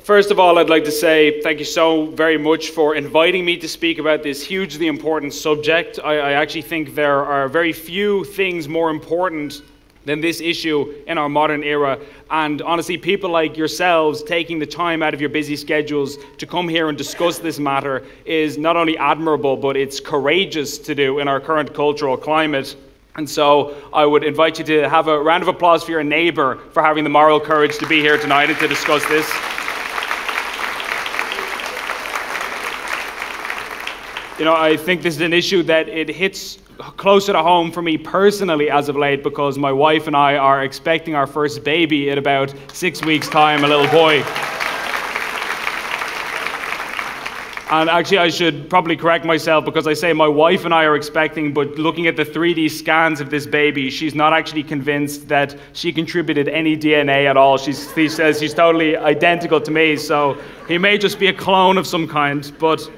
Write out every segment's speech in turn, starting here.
First of all, I'd like to say thank you so very much for inviting me to speak about this hugely important subject. I actually think there are very few things more important than this issue in our modern era. And honestly, people like yourselves taking the time out of your busy schedules to come here and discuss this matter is not only admirable, but it's courageous to do in our current cultural climate. And so I would invite you to have a round of applause for your neighbor for having the moral courage to be here tonight and to discuss this. You know, I think this is an issue that it hits closer to home for me personally as of late, because my wife and I are expecting our first baby in about 6 weeks' time, a little boy. And actually, I should probably correct myself, because I say my wife and I are expecting, but looking at the 3D scans of this baby, she's not actually convinced that she contributed any DNA at all. She says she's totally identical to me, so he may just be a clone of some kind. But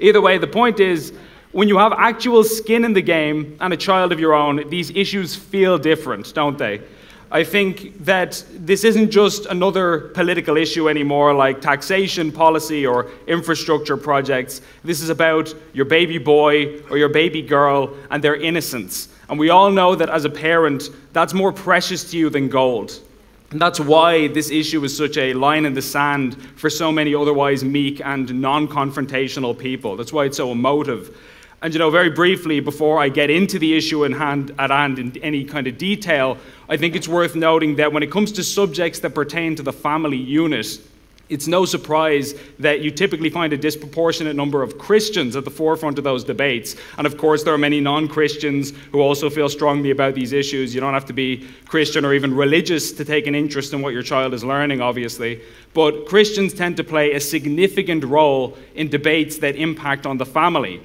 either way, the point is, when you have actual skin in the game and a child of your own, these issues feel different, don't they? I think that this isn't just another political issue anymore, like taxation policy or infrastructure projects. This is about your baby boy or your baby girl and their innocence. And we all know that as a parent, that's more precious to you than gold. And that's why this issue is such a line in the sand for so many otherwise meek and non-confrontational people. That's why it's so emotive. And you know, very briefly, before I get into the issue at hand in any kind of detail, I think it's worth noting that when it comes to subjects that pertain to the family unit, it's no surprise that you typically find a disproportionate number of Christians at the forefront of those debates. And of course, there are many non-Christians who also feel strongly about these issues. You don't have to be Christian or even religious to take an interest in what your child is learning, obviously. But Christians tend to play a significant role in debates that impact on the family.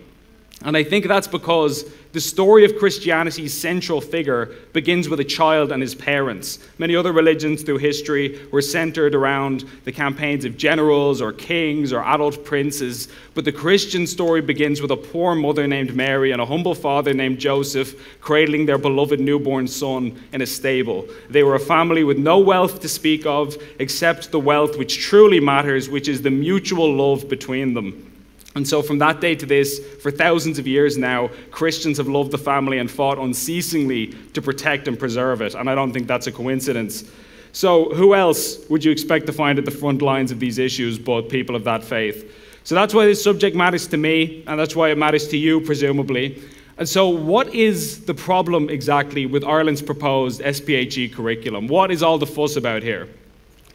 And I think that's because the story of Christianity's central figure begins with a child and his parents. Many other religions through history were centered around the campaigns of generals or kings or adult princes, but the Christian story begins with a poor mother named Mary and a humble father named Joseph cradling their beloved newborn son in a stable. They were a family with no wealth to speak of except the wealth which truly matters, which is the mutual love between them. And so from that day to this, for thousands of years now, Christians have loved the family and fought unceasingly to protect and preserve it. And I don't think that's a coincidence. So who else would you expect to find at the front lines of these issues but people of that faith? So that's why this subject matters to me, and that's why it matters to you, presumably. And so what is the problem exactly with Ireland's proposed SPHE curriculum? What is all the fuss about here?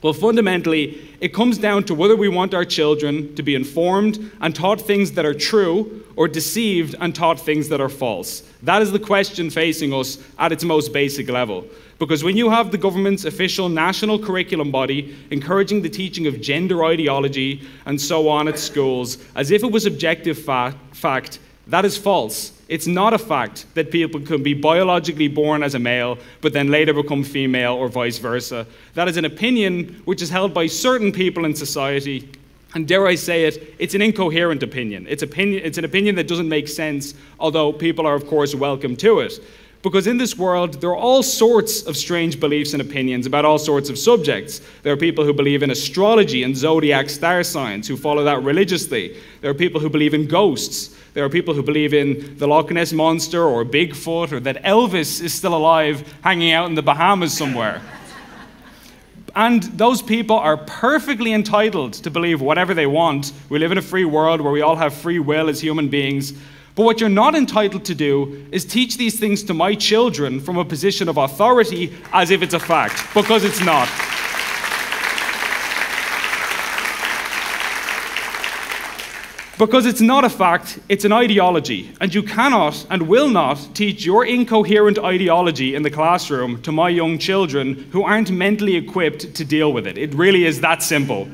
Well, fundamentally, it comes down to whether we want our children to be informed and taught things that are true, or deceived and taught things that are false. That is the question facing us at its most basic level. Because when you have the government's official national curriculum body encouraging the teaching of gender ideology and so on at schools, as if it was objective fact, that is false. It's not a fact that people can be biologically born as a male, but then later become female or vice versa. That is an opinion which is held by certain people in society, and dare I say it, it's an incoherent opinion. It's an opinion that doesn't make sense, although people are of course welcome to it. Because in this world, there are all sorts of strange beliefs and opinions about all sorts of subjects. There are people who believe in astrology and zodiac star signs, who follow that religiously. There are people who believe in ghosts. There are people who believe in the Loch Ness Monster or Bigfoot, or that Elvis is still alive hanging out in the Bahamas somewhere. And those people are perfectly entitled to believe whatever they want. We live in a free world where we all have free will as human beings. But what you're not entitled to do is teach these things to my children from a position of authority as if it's a fact, because it's not. Because it's not a fact, it's an ideology, and you cannot and will not teach your incoherent ideology in the classroom to my young children who aren't mentally equipped to deal with it. It really is that simple.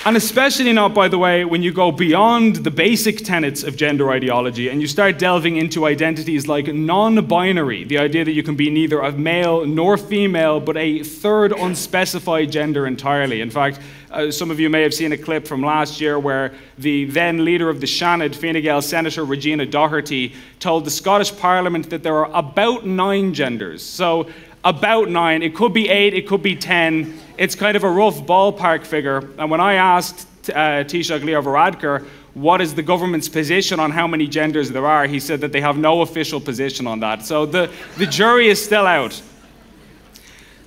And especially not, by the way, when you go beyond the basic tenets of gender ideology and you start delving into identities like non-binary, the idea that you can be neither a male nor female, but a third unspecified gender entirely. In fact, some of you may have seen a clip from last year where the then leader of the Seanad, Fine Gael Senator Regina Doherty, told the Scottish Parliament that there are about 9 genders. So about 9. It could be 8, it could be 10. It's kind of a rough ballpark figure. And when I asked Taoiseach Leo Varadkar what is the government's position on how many genders there are, he said that they have no official position on that. So the jury is still out.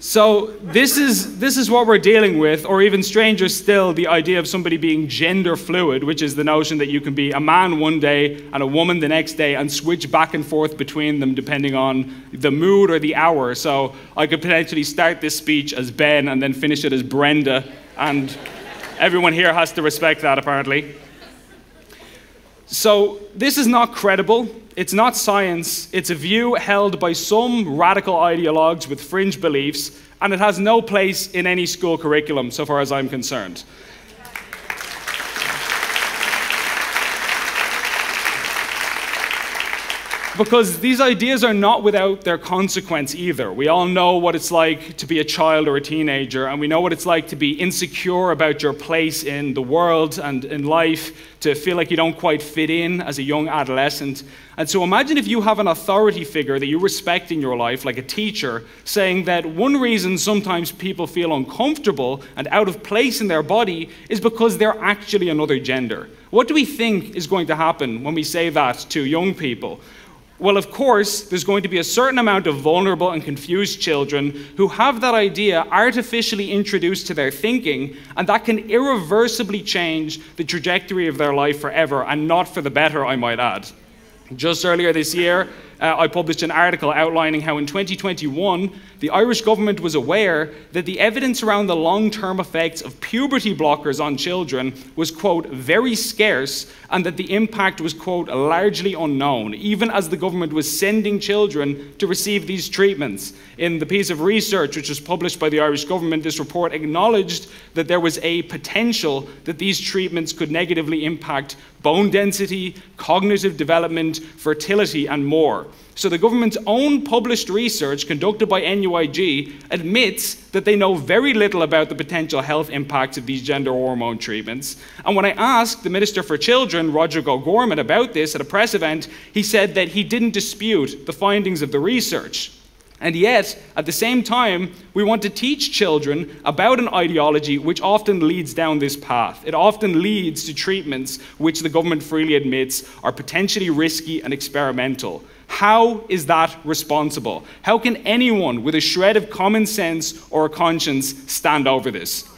So this is what we're dealing with, or even stranger still, the idea of somebody being gender fluid, which is the notion that you can be a man one day and a woman the next day and switch back and forth between them depending on the mood or the hour. So I could potentially start this speech as Ben and then finish it as Brenda, and everyone here has to respect that apparently. So this is not credible, it's not science, it's a view held by some radical ideologues with fringe beliefs, and it has no place in any school curriculum so far as I'm concerned. Because these ideas are not without their consequence either. We all know what it's like to be a child or a teenager, and we know what it's like to be insecure about your place in the world and in life, to feel like you don't quite fit in as a young adolescent. And so imagine if you have an authority figure that you respect in your life, like a teacher, saying that one reason sometimes people feel uncomfortable and out of place in their body is because they're actually another gender. What do we think is going to happen when we say that to young people? Well, of course, there's going to be a certain amount of vulnerable and confused children who have that idea artificially introduced to their thinking, and that can irreversibly change the trajectory of their life forever, and not for the better, I might add. Just earlier this year, I published an article outlining how in 2021, the Irish government was aware that the evidence around the long-term effects of puberty blockers on children was, quote, very scarce, and that the impact was, quote, largely unknown, even as the government was sending children to receive these treatments. In the piece of research which was published by the Irish government, this report acknowledged that there was a potential that these treatments could negatively impact bone density, cognitive development, fertility, and more. So the government's own published research conducted by NUIG admits that they know very little about the potential health impacts of these gender hormone treatments. And when I asked the Minister for Children, Roger O'Gorman, about this at a press event, he said that he didn't dispute the findings of the research. And yet, at the same time, we want to teach children about an ideology which often leads down this path. It often leads to treatments which the government freely admits are potentially risky and experimental. How is that responsible? How can anyone with a shred of common sense or a conscience stand over this?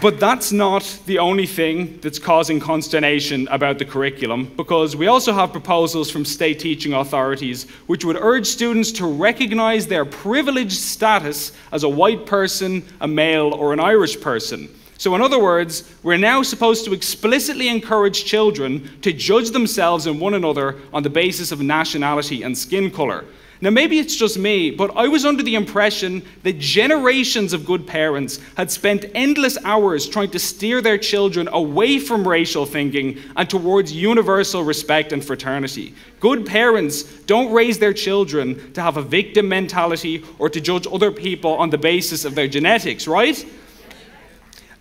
But that's not the only thing that's causing consternation about the curriculum, because we also have proposals from state teaching authorities which would urge students to recognize their privileged status as a white person, a male, or an Irish person. So in other words, we're now supposed to explicitly encourage children to judge themselves and one another on the basis of nationality and skin color. Now, maybe it's just me, but I was under the impression that generations of good parents had spent endless hours trying to steer their children away from racial thinking and towards universal respect and fraternity. Good parents don't raise their children to have a victim mentality or to judge other people on the basis of their genetics, right?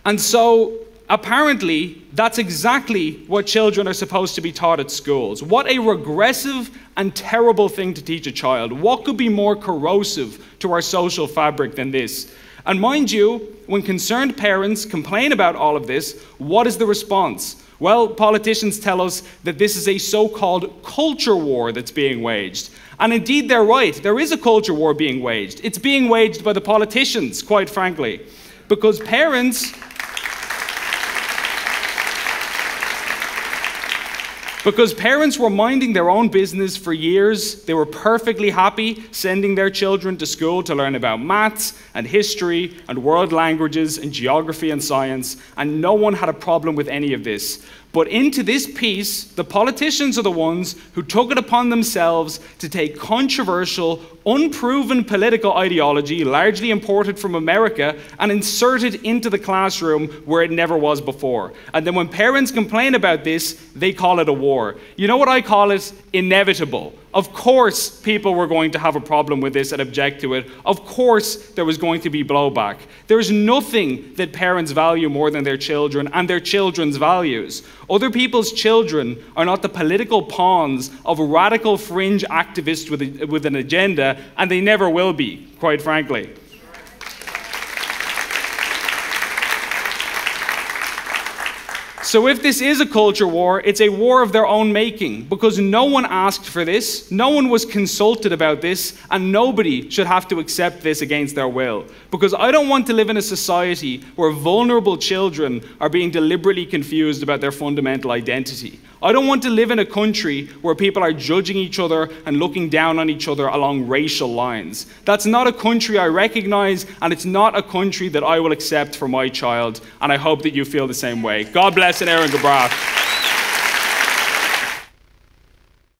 And so, apparently, that's exactly what children are supposed to be taught at schools. What a regressive and terrible thing to teach a child. What could be more corrosive to our social fabric than this? And mind you, when concerned parents complain about all of this, what is the response? Well, politicians tell us that this is a so-called culture war that's being waged. And indeed, they're right. There is a culture war being waged. It's being waged by the politicians, quite frankly. Because parents were minding their own business for years. They were perfectly happy sending their children to school to learn about maths and history and world languages and geography and science, and no one had a problem with any of this. But into this piece, the politicians are the ones who took it upon themselves to take controversial, unproven political ideology, largely imported from America, and insert it into the classroom where it never was before. And then when parents complain about this, they call it a war. You know what I call it? Inevitable. Of course people were going to have a problem with this and object to it. Of course there was going to be blowback. There's nothing that parents value more than their children and their children's values. Other people's children are not the political pawns of a radical fringe activist with an agenda, and they never will be, quite frankly. So if this is a culture war, it's a war of their own making, because no one asked for this, no one was consulted about this, and nobody should have to accept this against their will. Because I don't want to live in a society where vulnerable children are being deliberately confused about their fundamental identity. I don't want to live in a country where people are judging each other and looking down on each other along racial lines. That's not a country I recognize, and it's not a country that I will accept for my child, and I hope that you feel the same way. God bless and Aaron Gabrath.